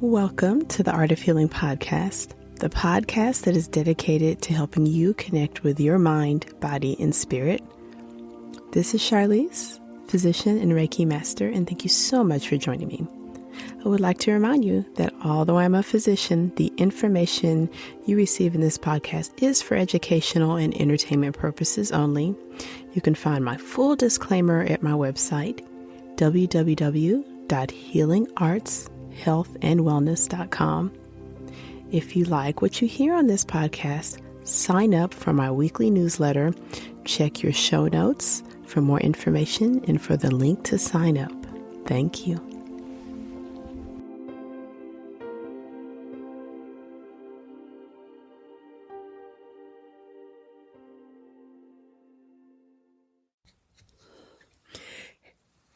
Welcome to the Art of Healing podcast, the podcast that is dedicated to helping you connect with your mind, body, and spirit. This is Charlize, physician and Reiki master, and thank you so much for joining me. I would like to remind you that although I'm a physician, the information you receive in this podcast is for educational and entertainment purposes only. You can find my full disclaimer at my website, www.healingartshealthandwellness.com. If you like what you hear on this podcast, sign up for my weekly newsletter. Check your show notes for more information and for the link to sign up. Thank you.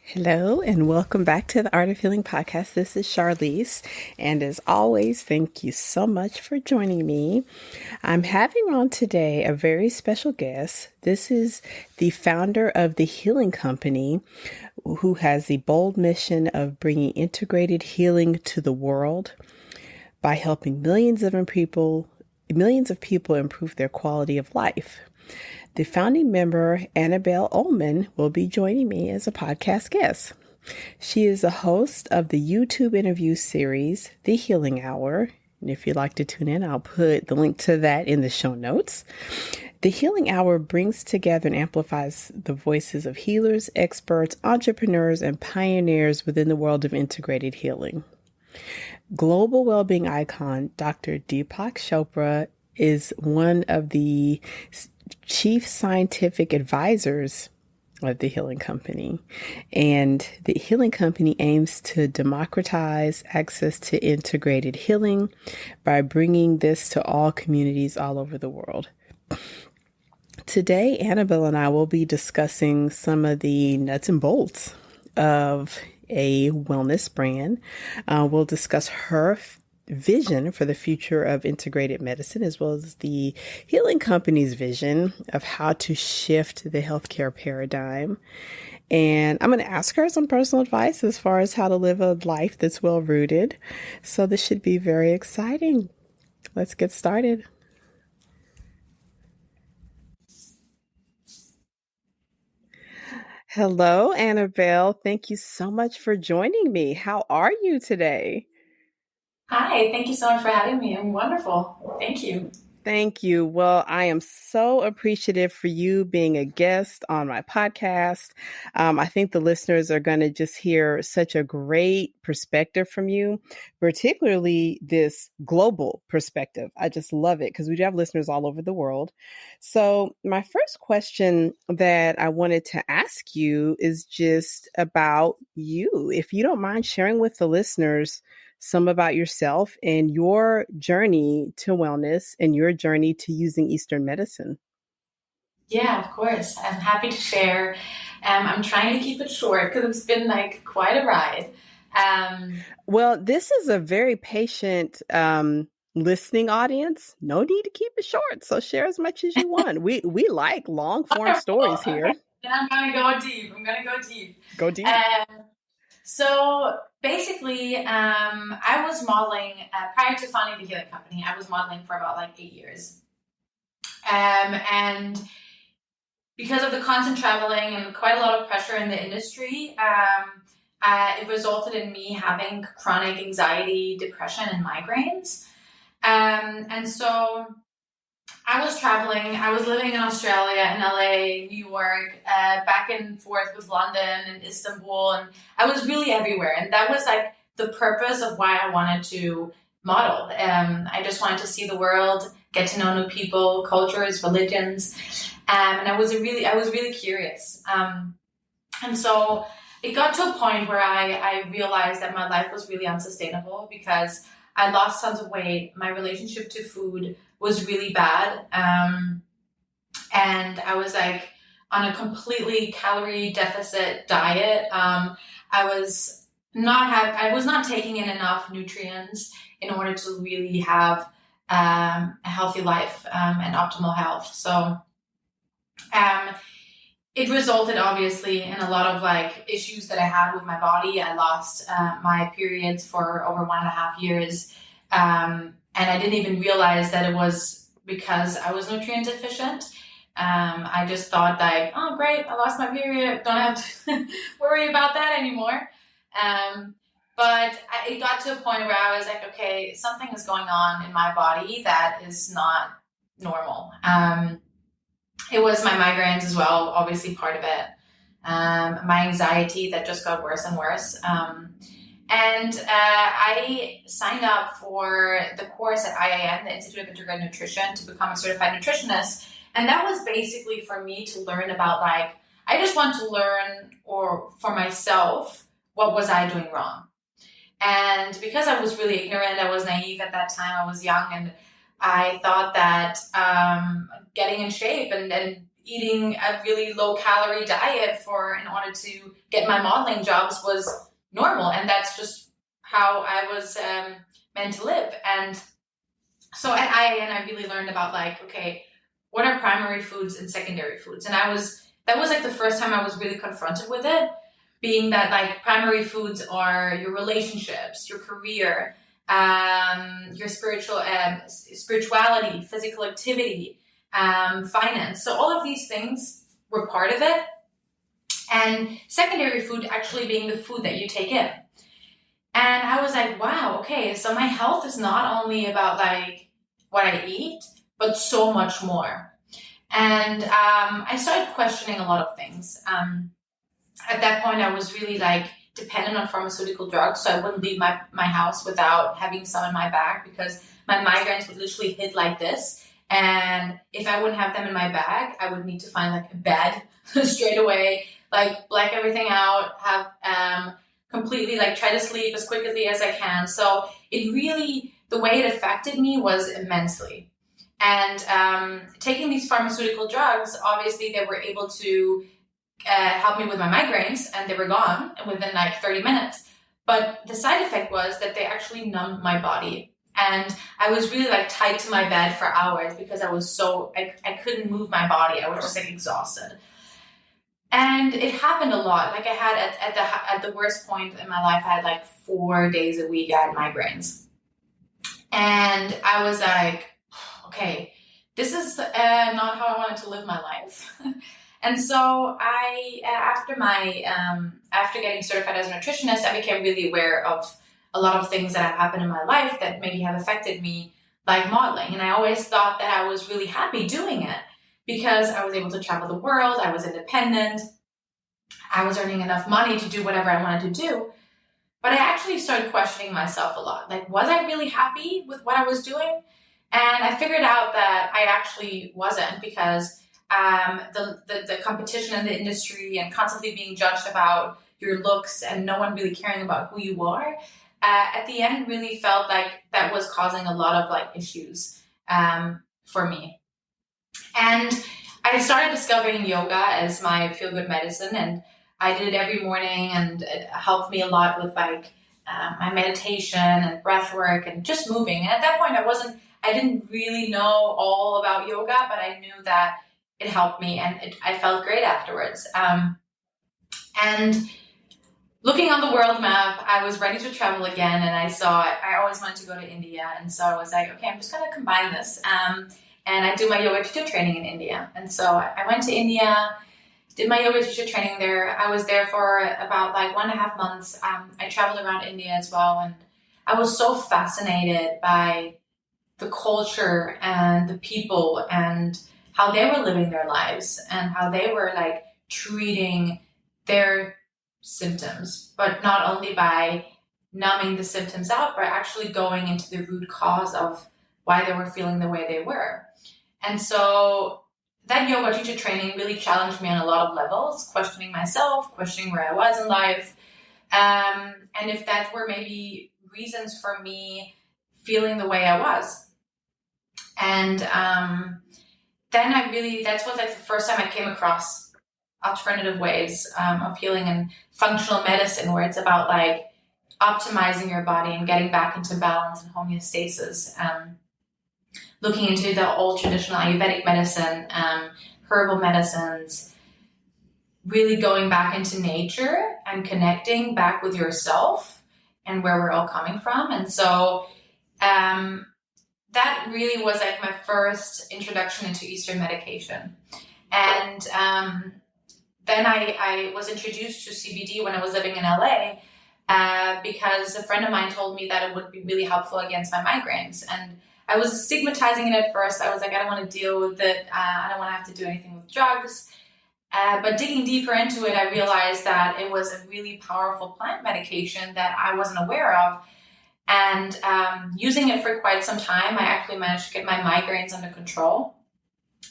Hello and welcome back to the Art of Healing podcast. This is Charlize, and as always, thank you so much for joining me. I'm having on today a very special guest. This is the founder of the Healing Company, who has the bold mission of bringing integrated healing to the world by helping millions of people improve their quality of life. The founding member, Anabel and I, will be joining me as a podcast guest. She is a host of the YouTube interview series, The Healing Hour. And if you'd like to tune in, I'll put the link to that in the show notes. The Healing Hour brings together and amplifies the voices of healers, experts, entrepreneurs, and pioneers within the world of integrated healing. Global well-being icon, Dr. Deepak Chopra, is one of the chief scientific advisors of the Healing Company. And the Healing Company aims to democratize access to integrated healing by bringing this to all communities all over the world. Today, Anabel and I will be discussing some of the nuts and bolts of a wellness brand. We'll discuss her vision for the future of integrated medicine, as well as the Healing Company's vision of how to shift the healthcare paradigm. And I'm going to ask her some personal advice as far as how to live a life that's well-rooted. So this should be very exciting. Let's get started. Hello, Anabel. Thank you so much for joining me. How are you today? Hi, thank you so much for having me. I'm wonderful. Thank you. Thank you. Well, I am so appreciative for you being a guest on my podcast. I think the listeners are going to just hear such a great perspective from you, particularly this global perspective. I just love it because we do have listeners all over the world. So my first question that I wanted to ask you is just about you. If you don't mind sharing with the listeners some about yourself and your journey to wellness and your journey to using Eastern medicine. Yeah, of course. I'm happy to share. I'm trying to keep it short because it's been like quite a ride. Well, this is a very patient listening audience. No need to keep it short. So share as much as you want. We like long form stories here. Okay. Then I'm going to go deep. Go deep. So basically, I was modeling prior to founding the Healing Company. I was modeling for about 8 years. And because of the constant traveling and quite a lot of pressure in the industry, it resulted in me having chronic anxiety, depression, and migraines. And so I was traveling. I was living in Australia, in LA, New York, back and forth with London and Istanbul, and I was really everywhere. And that was the purpose of why I wanted to model. I just wanted to see the world, get to know new people, cultures, religions, and I was really curious. And so it got to a point where I realized that my life was really unsustainable because I lost tons of weight. My relationship to food was really bad. And I was on a completely calorie deficit diet. I was not taking in enough nutrients in order to really have a healthy life and optimal health. So it resulted obviously in a lot of like issues that I had with my body. I lost my periods for over 1.5 years. And I didn't even realize that it was because I was nutrient deficient. I just thought like, oh great, I lost my period. Don't have to worry about that anymore. But it got to a point where I was like, okay, something is going on in my body that is not normal. It was my migraines as well, obviously part of it. My anxiety that just got worse and worse. And I signed up for the course at IIN, the Institute of Integrative Nutrition, to become a certified nutritionist. And that was basically for me to learn about, like, I just want to learn, or for myself, what was I doing wrong? And because I was really ignorant, I was naive at that time, I was young, and I thought that getting in shape and eating a really low calorie diet in order to get my modeling jobs was normal, and that's just how I was meant to live. And so at IIN, I really learned about, like, okay, what are primary foods and secondary foods? And that was like the first time I was really confronted with it, being that like primary foods are your relationships, your career, your spirituality, physical activity, finance. So all of these things were part of it. And secondary food actually being the food that you take in. And I was like, wow, okay, so my health is not only about like what I eat, but so much more. And I started questioning a lot of things. At that point, I was really like dependent on pharmaceutical drugs, so I wouldn't leave my house without having some in my bag, because my migraines would literally hit like this. And if I wouldn't have them in my bag, I would need to find like a bed straight away, like black everything out, have completely like try to sleep as quickly as I can. So it really, the way it affected me was immensely. And taking these pharmaceutical drugs, obviously they were able to help me with my migraines, and they were gone within like 30 minutes. But the side effect was that they actually numbed my body. And I was really like tied to my bed for hours because I was I couldn't move my body. I was just like exhausted. And it happened a lot. Like I had at the worst point in my life, I had like 4 days a week, I had migraines. And I was like, okay, this is not how I wanted to live my life. And so after getting certified as a nutritionist, I became really aware of a lot of things that have happened in my life that maybe have affected me, like modeling. And I always thought that I was really happy doing it because I was able to travel the world, I was independent, I was earning enough money to do whatever I wanted to do. But I actually started questioning myself a lot. Like, was I really happy with what I was doing? And I figured out that I actually wasn't, because the competition in the industry and constantly being judged about your looks and no one really caring about who you are, at the end really felt like that was causing a lot of like issues for me. And I started discovering yoga as my feel-good medicine, and I did it every morning, and it helped me a lot with like my meditation and breath work and just moving. And at that point I didn't really know all about yoga, but I knew that it helped me, and I felt great afterwards. And looking on the world map, I was ready to travel again, and I always wanted to go to India. And so I was like, okay, I'm just going to combine this. And I do my yoga teacher training in India. And so I went to India, did my yoga teacher training there. I was there for about like 1.5 months. I traveled around India as well. And I was so fascinated by the culture and the people and how they were living their lives and how they were like treating their symptoms, but not only by numbing the symptoms out, but actually going into the root cause of why they were feeling the way they were. And so that yoga teacher training really challenged me on a lot of levels, questioning myself, questioning where I was in life, and if that were maybe reasons for me feeling the way I was. And then that was like the first time I came across alternative ways of healing and functional medicine, where it's about like optimizing your body and getting back into balance and homeostasis. Looking into the old traditional Ayurvedic medicine, herbal medicines, really going back into nature and connecting back with yourself and where we're all coming from. And so um, that really was like my first introduction into Eastern medication. And then I was introduced to CBD when I was living in LA because a friend of mine told me that it would be really helpful against my migraines. And I was stigmatizing it at first. I was like, I don't want to deal with it. I don't want to have to do anything with drugs. But digging deeper into it, I realized that it was a really powerful plant medication that I wasn't aware of. And using it for quite some time, I actually managed to get my migraines under control.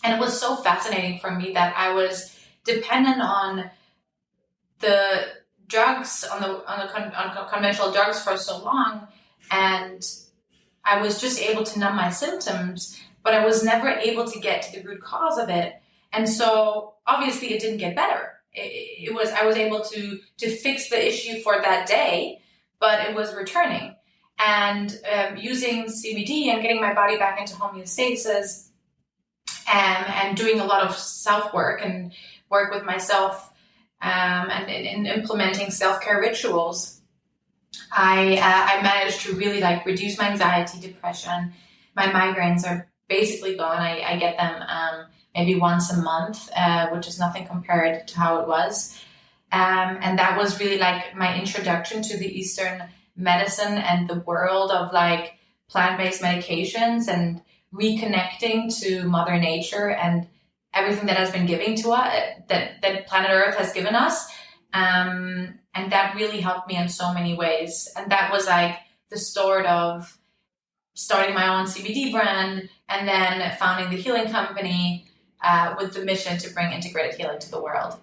And it was so fascinating for me that I was dependent on the drugs, on conventional drugs for so long, and I was just able to numb my symptoms, but I was never able to get to the root cause of it. And so obviously it didn't get better. I was able to fix the issue for that day, but it was returning. And using CBD and getting my body back into homeostasis, and doing a lot of self-work and work with myself, and in implementing self-care rituals, I managed to really like reduce my anxiety, depression. My migraines are basically gone. I get them maybe once a month, which is nothing compared to how it was. And that was really like my introduction to the Eastern medicine and the world of like plant-based medications and reconnecting to Mother Nature and everything that has been giving to us, that planet Earth has given us. And that really helped me in so many ways. And that was like the start of starting my own CBD brand and then founding the healing company with the mission to bring integrated healing to the world.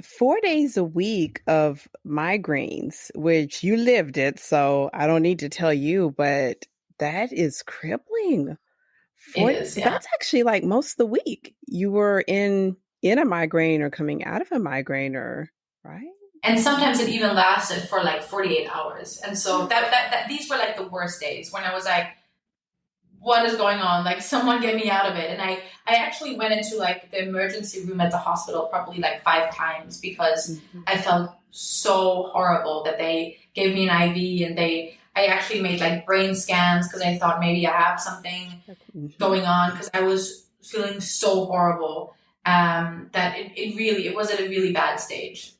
4 days a week of migraines, which you lived it, so I don't need to tell you, but that is crippling. It is, So yeah. that's actually like most of the week you were in a migraine or coming out of a migraine, or right? And sometimes it even lasted for like 48 hours. And so that these were like the worst days when I was like, what is going on? Like, someone get me out of it. And I actually went into like the emergency room at the hospital probably like 5 times because I felt so horrible that they gave me an IV, and I actually made like brain scans because I thought maybe I have something going on because I was feeling so horrible, that it was at a really bad stage.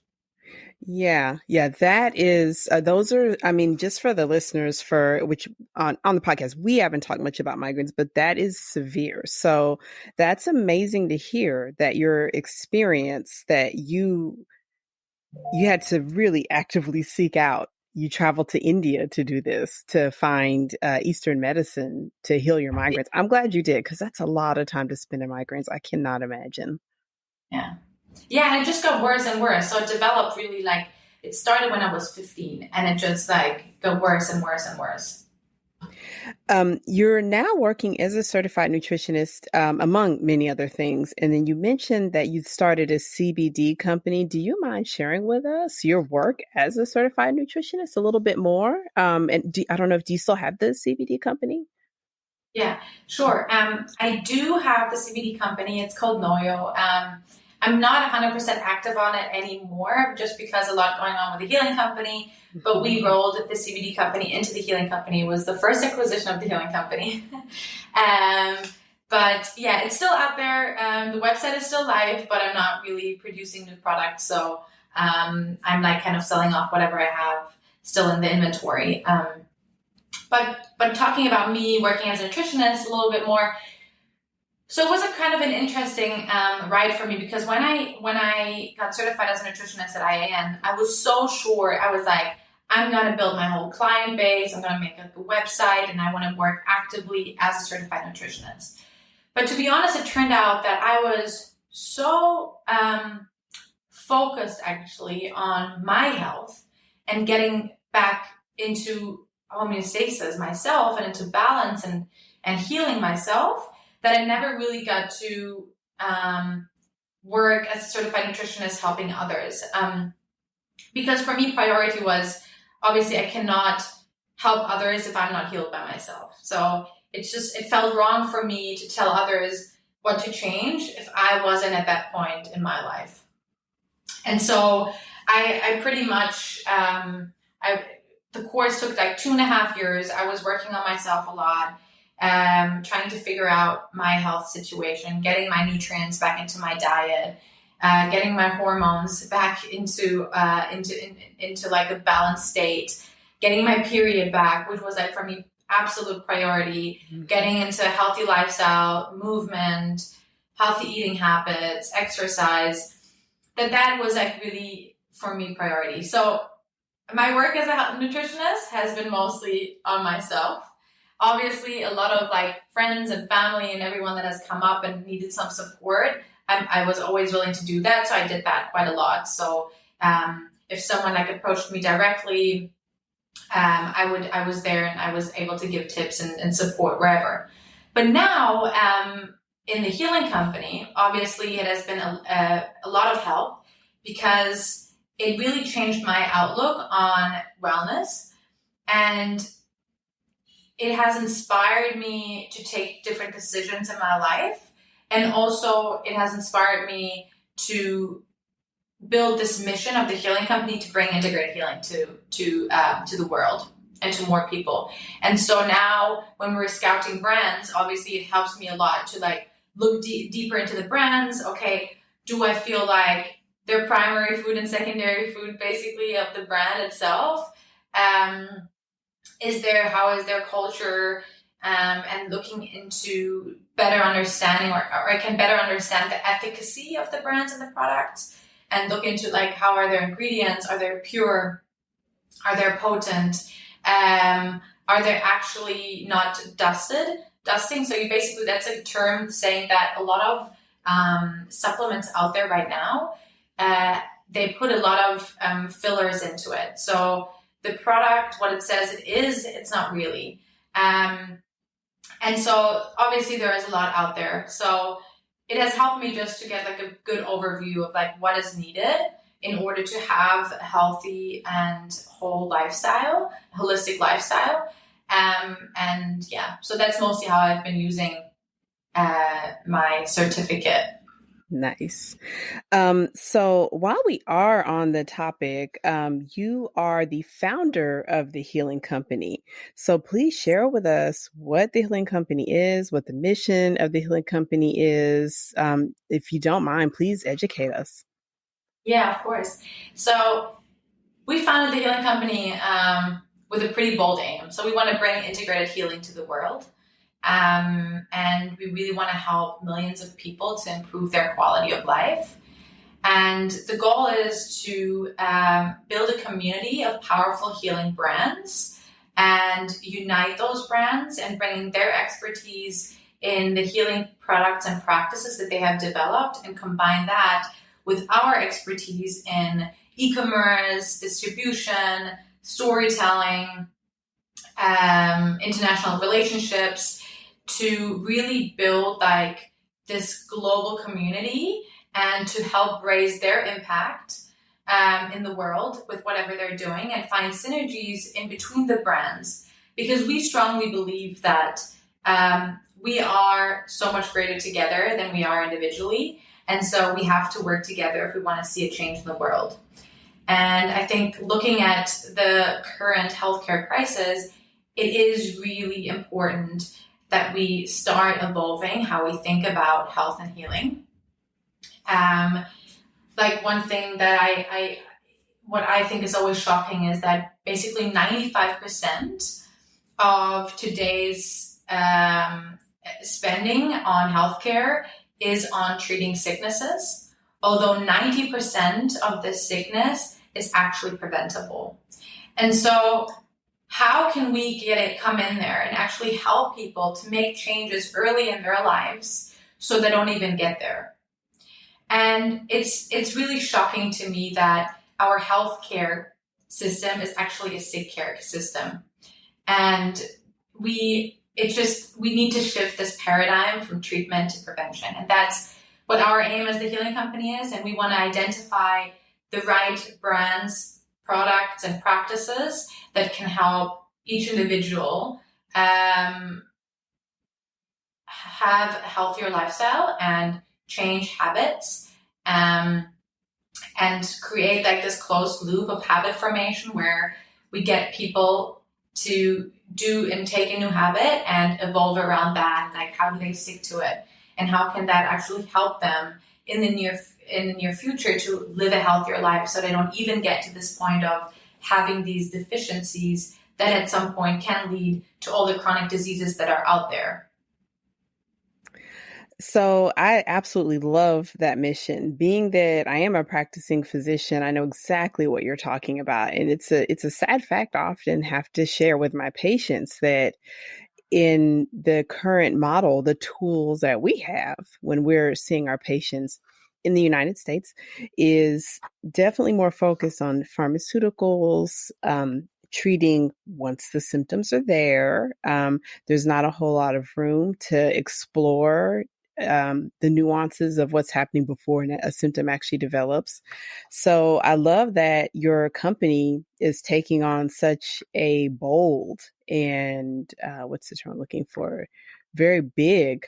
Yeah, that is, those are, I mean, just for the listeners, for which on the podcast, we haven't talked much about migraines, but that is severe. So that's amazing to hear that your experience, that you had to really actively seek out. You traveled to India to do this, to find Eastern medicine to heal your migraines. I'm glad you did, because that's a lot of time to spend in migraines. I cannot imagine. Yeah. Yeah, and it just got worse and worse. So it developed really like it started when I was 15 and it just like got worse and worse and worse. You're now working as a certified nutritionist, among many other things. And then you mentioned that you started a CBD company. Do you mind sharing with us your work as a certified nutritionist a little bit more? I don't know if do you still have the CBD company? Yeah, sure. I do have the CBD company. It's called Noyo. I'm not 100% active on it anymore just because a lot going on with the healing company, but we rolled the CBD company into the healing company. It was the first acquisition of the healing company. um, but yeah, it's still out there. The website is still live, but I'm not really producing new products. So I'm like kind of selling off whatever I have still in the inventory. But talking about me working as a nutritionist a little bit more, so it was a kind of an interesting ride for me because when I got certified as a nutritionist at IAN, I was so sure. I was like, I'm going to build my whole client base. I'm going to make a website, and I want to work actively as a certified nutritionist. But to be honest, it turned out that I was so focused actually on my health and getting back into homeostasis myself and into balance and healing myself, that I never really got to work as a certified nutritionist helping others. Because for me, priority was obviously I cannot help others if I'm not healed by myself. So it felt wrong for me to tell others what to change if I wasn't at that point in my life. And so I pretty much, the course took like 2.5 years. I was working on myself a lot, trying to figure out my health situation, getting my nutrients back into my diet, getting my hormones back into like a balanced state, getting my period back, which was like for me absolute priority, getting into a healthy lifestyle, movement, healthy eating habits, exercise. That was like really for me priority. So my work as a health nutritionist has been mostly on myself. Obviously, a lot of like friends and family and everyone that has come up and needed some support, I was always willing to do that. So I did that quite a lot. So if someone like approached me directly, I was there and I was able to give tips and support wherever. But now in the healing company, obviously it has been a lot of help because it really changed my outlook on wellness, and it has inspired me to take different decisions in my life. And also it has inspired me to build this mission of the healing company to bring integrated healing to the world and to more people. And so now when we're scouting brands, obviously it helps me a lot to like look deeper into the brands. Okay, do I feel like their primary food and secondary food basically of the brand itself? How is their culture? And looking into better understanding, or I can better understand the efficacy of the brands and the products, and look into like how are their ingredients? Are they pure? Are they potent? Are they actually not dusting? So you basically, that's a term saying that a lot of supplements out there right now, they put a lot of fillers into it. So the product, what it says it is, it's not really. And so obviously there is a lot out there. So it has helped me just to get like a good overview of like what is needed in order to have a healthy and whole lifestyle, holistic lifestyle. And yeah, so that's mostly how I've been using my certificate. Nice. So while we are on the topic, you are the founder of the Healing Company. So please share with us what the Healing Company is, what the mission of the Healing Company is. If you don't mind, please educate us. Yeah, of course. So we founded the Healing Company with a pretty bold aim. So we want to bring integrated healing to the world. And we really want to help millions of people to improve their quality of life. And the goal is to build a community of powerful healing brands and unite those brands and bring their expertise in the healing products and practices that they have developed, and combine that with our expertise in e-commerce, distribution, storytelling, international relationships, to really build like this global community and to help raise their impact in the world with whatever they're doing, and find synergies in between the brands, because we strongly believe that we are so much greater together than we are individually. And so we have to work together if we want to see a change in the world. And I think looking at the current healthcare crisis, it is really important that we start evolving how we think about health and healing. Like one thing that what I think is always shocking is that basically 95% of today's spending on healthcare is on treating sicknesses, although 90% of this sickness is actually preventable. And so how can we come in there and actually help people to make changes early in their lives so they don't even get there? And it's really shocking to me that our healthcare system is actually a sick care system. And we need to shift this paradigm from treatment to prevention. And that's what our aim as the Healing Company is. And we want to identify the right brands, products, and practices that can help each individual have a healthier lifestyle and change habits, um, and create like this closed loop of habit formation where we get people to do and take a new habit and evolve around that. Like, how do they stick to it, and how can that actually help them in the near future to live a healthier life, so they don't even get to this point of having these deficiencies that at some point can lead to all the chronic diseases that are out there. So I absolutely love that mission. Being that I am a practicing physician, I know exactly what you're talking about. And it's a sad fact I often have to share with my patients that in the current model, the tools that we have when we're seeing our patients in the United States is definitely more focused on pharmaceuticals, treating once the symptoms are there. There's not a whole lot of room to explore the nuances of what's happening before a symptom actually develops. So I love that your company is taking on such a bold and what's the term I'm looking for? Very big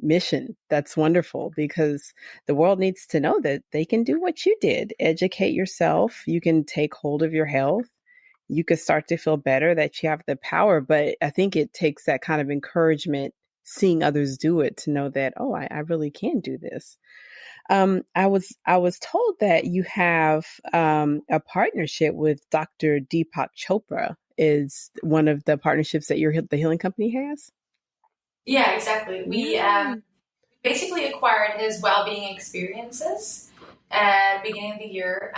mission. That's wonderful because the world needs to know that they can do what you did. Educate yourself. You can take hold of your health. You could start to feel better that you have the power. But I think it takes that kind of encouragement, seeing others do it, to know that, oh, I really can do this. I was told that you have a partnership with Dr. Deepak Chopra. Is one of the partnerships that the healing company has? Yeah, exactly. We Yeah. basically acquired his well-being experiences beginning of the year,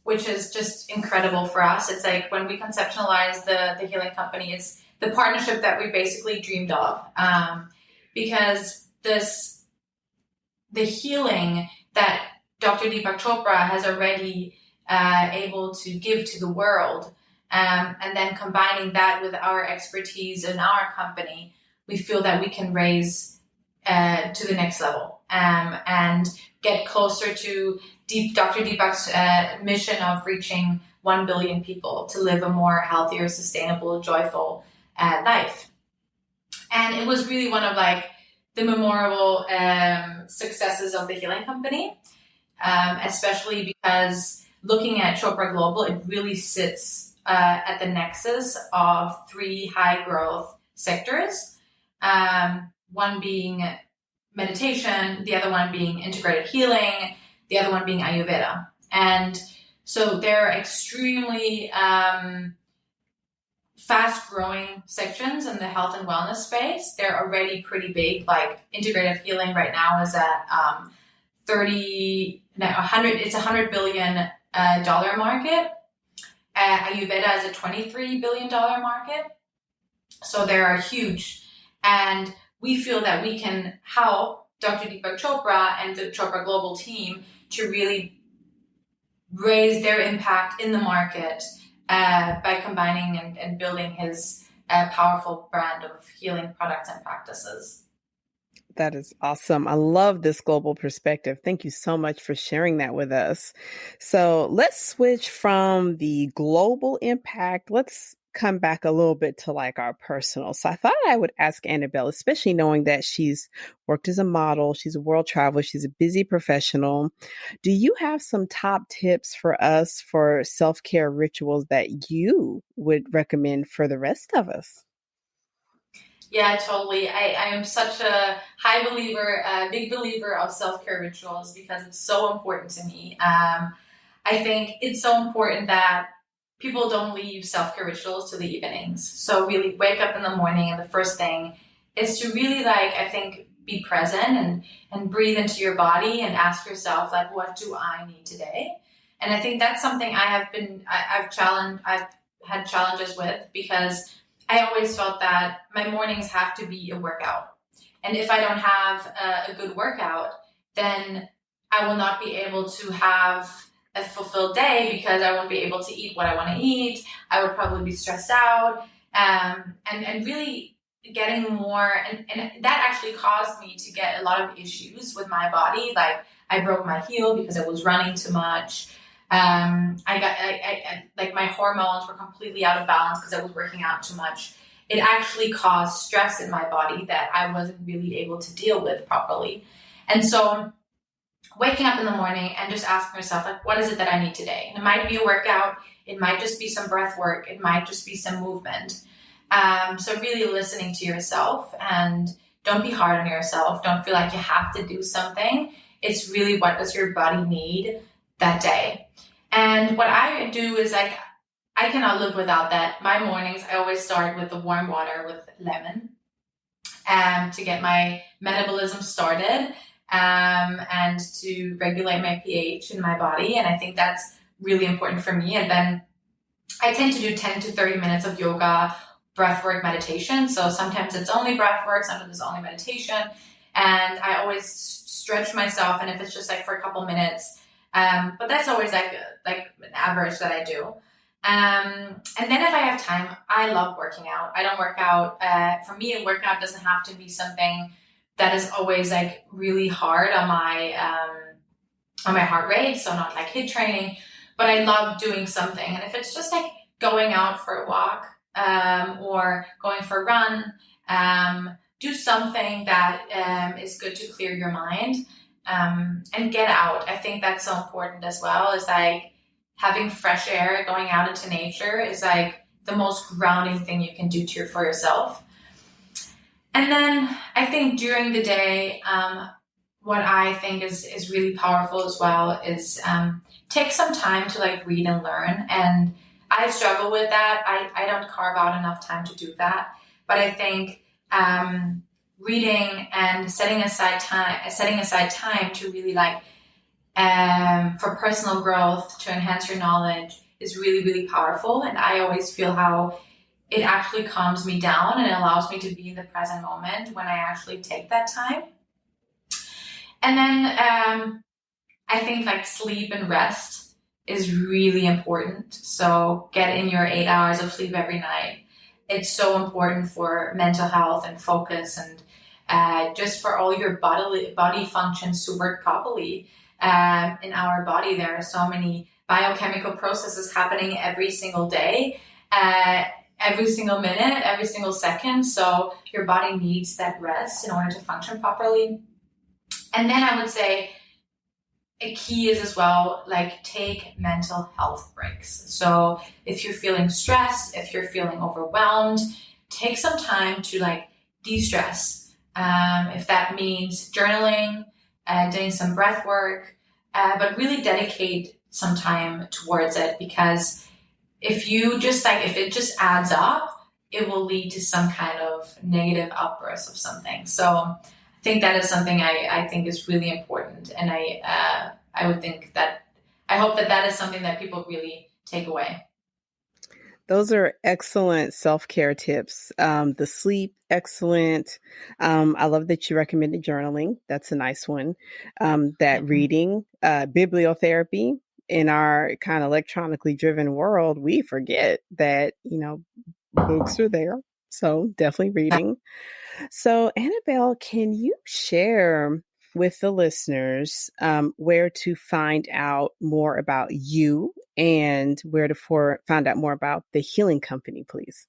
which is just incredible for us. It's like when we conceptualized the healing company, it's the partnership that we basically dreamed of, because the healing that Dr. Deepak Chopra has already able to give to the world, and then combining that with our expertise in our company, we feel that we can raise to the next level, and get closer to Dr. Deepak's mission of reaching 1 billion people to live a more healthier, sustainable, joyful life. And it was really one of like the memorable successes of the healing company, especially because looking at Chopra Global, it really sits at the nexus of three high growth sectors. One being meditation, the other one being integrated healing, the other one being Ayurveda. And so they're extremely fast growing sections in the health and wellness space. They're already pretty big. Like integrative healing right now is at 100, it's $100 billion dollar market. Ayurveda is a $23 billion market. So they are huge. And we feel that we can help Dr. Deepak Chopra and the Chopra Global team to really raise their impact in the market by combining and building his powerful brand of healing products and practices. That is awesome. I love this global perspective. Thank you so much for sharing that with us. So let's switch from the global impact. Let's come back a little bit to like our personal. So I thought I would ask Anabel, especially knowing that she's worked as a model, she's a world traveler, she's a busy professional. Do you have some top tips for us for self-care rituals that you would recommend for the rest of us? Yeah, totally. I am such a big believer of self-care rituals because it's so important to me. I think it's so important that people don't leave self-care rituals to the evenings. So really wake up in the morning and the first thing is to really I think, be present and breathe into your body and ask yourself, like, what do I need today? And I think that's something I've had challenges with because I always felt that my mornings have to be a workout. And if I don't have a good workout, then I will not be able to have a fulfilled day because I won't be able to eat what I want to eat. I would probably be stressed out, and really getting more. And that actually caused me to get a lot of issues with my body. Like I broke my heel because I was running too much. I like my hormones were completely out of balance because I was working out too much. it actually caused stress in my body that I wasn't really able to deal with properly. And so waking up in the morning and just asking yourself, like, what is it that I need today? And it might be a workout. It might just be some breath work. It might just be some movement. So really listening to yourself, and don't be hard on yourself. Don't feel like you have to do something. It's really, what does your body need that day? And what I do is, like, I cannot live without that. My mornings, I always start with the warm water with lemon to get my metabolism started and to regulate my pH in my body. And I think that's really important for me. And then I tend to do 10 to 30 minutes of yoga, breathwork, meditation. So sometimes it's only breathwork, sometimes it's only meditation. And I always stretch myself, and if it's just like for a couple minutes, but that's always like an average that I do. And then if I have time, I love working out. I don't work out. For me, a workout doesn't have to be something that is always like really hard on my heart rate. So not like HIIT training, but I love doing something. And if it's just like going out for a walk, or going for a run, do something that is good to clear your mind, and get out. I think that's so important as well. Is like having fresh air, going out into nature is like the most grounding thing you can do for yourself. And then I think during the day, what I think is really powerful as well is take some time to like read and learn. And I struggle with that. I don't carve out enough time to do that. But I think reading and setting aside time to really like for personal growth, to enhance your knowledge, is really, really powerful. And I always feel how it actually calms me down and allows me to be in the present moment when I actually take that time. And then I think like sleep and rest is really important. So get in your 8 hours of sleep every night. It's so important for mental health and focus, and just for all your body functions to work properly. In our body, there are so many biochemical processes happening every single day, every single minute, every single second. So your body needs that rest in order to function properly. And then I would say a key is as well, like, take mental health breaks. So if you're feeling stressed, if you're feeling overwhelmed, take some time to like de-stress. If that means journaling, doing some breath work, but really dedicate some time towards it, because if it just adds up, it will lead to some kind of negative outburst of something. So I think that is something I think is really important. And I would think that, I hope that is something that people really take away. Those are excellent self-care tips. The sleep, excellent. I love that you recommended journaling. That's a nice one. That reading, bibliotherapy. In our kind of electronically driven world, we forget that, books are there. So definitely reading. So Anabel, can you share with the listeners where to find out more about you and where to find out more about the Healing Company, please?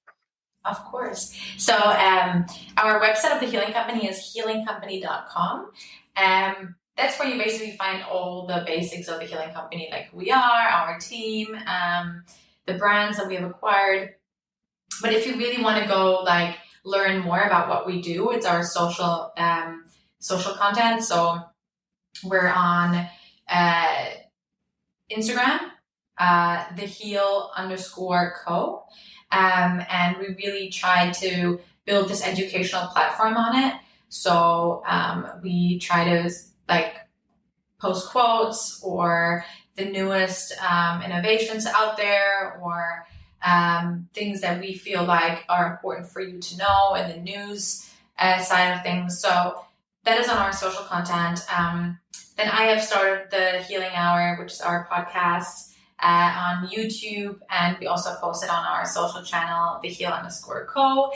Of course. So our website of the Healing Company is healingcompany.com. That's where you basically find all the basics of the Healing Company, like who we are, our team, the brands that we have acquired. But if you really want to go like learn more about what we do, it's our social content. So we're on Instagram, @theheal_co. And we really try to build this educational platform on it. So we try to like post quotes or the newest innovations out there, or things that we feel like are important for you to know in the news side of things. So that is on our social content. Then I have started the Healing Hour, which is our podcast on YouTube, and we also post it on our social channel, @theheal_co,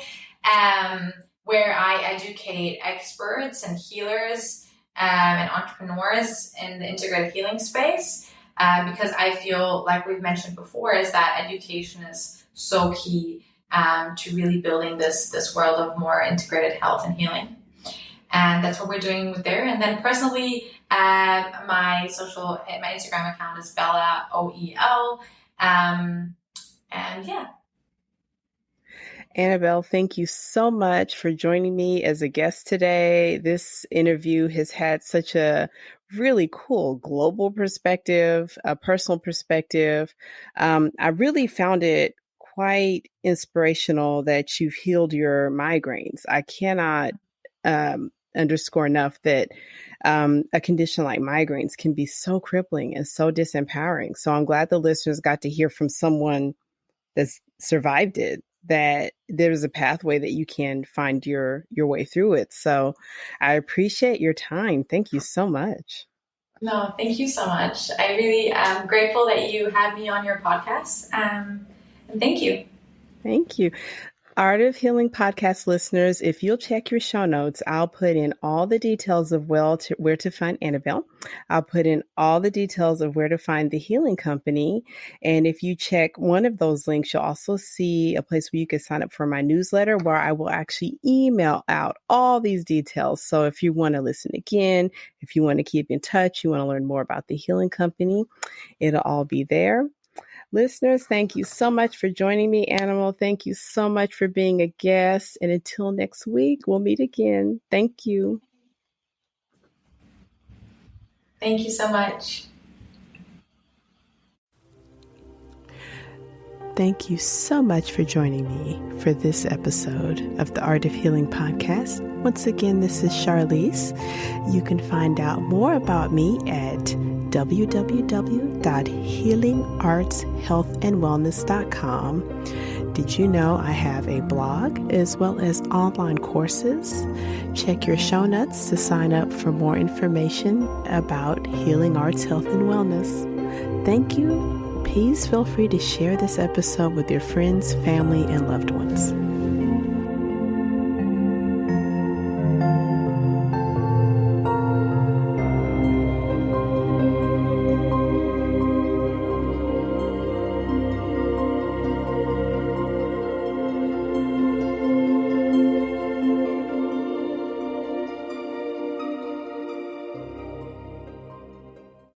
where I educate experts and healers and entrepreneurs in the integrated healing space, because I feel, like we've mentioned before, is that education is so key to really building this world of more integrated health and healing. And that's what we're doing with there. And then personally, my Instagram account is Bella OEL. And yeah. Anabel, thank you so much for joining me as a guest today. This interview has had such a really cool global perspective, a personal perspective. I really found it quite inspirational that you've healed your migraines. I cannot underscore enough that a condition like migraines can be so crippling and so disempowering. So I'm glad the listeners got to hear from someone that's survived it, that there's a pathway that you can find your way through it. So I appreciate your time. Thank you so much. No, thank you so much. I really am grateful that you had me on your podcast. And thank you. Thank you. Art of Healing podcast listeners, if you'll check your show notes, I'll put in all the details of where to find Anabel. I'll put in all the details of where to find the healing company. And if you check one of those links, you'll also see a place where you can sign up for my newsletter, where I will actually email out all these details. So if you want to listen again, if you want to keep in touch, you want to learn more about the healing company, it'll all be there. Listeners, thank you so much for joining me, Animal. Thank you so much for being a guest. And until next week, we'll meet again. Thank you. Thank you so much. Thank you so much for joining me for this episode of the Art of Healing podcast. Once again, this is Charlize. You can find out more about me at www.healingartshealthandwellness.com. Did you know I have a blog as well as online courses? Check your show notes to sign up for more information about Healing Arts Health and Wellness. Thank you. Please feel free to share this episode with your friends, family, and loved ones.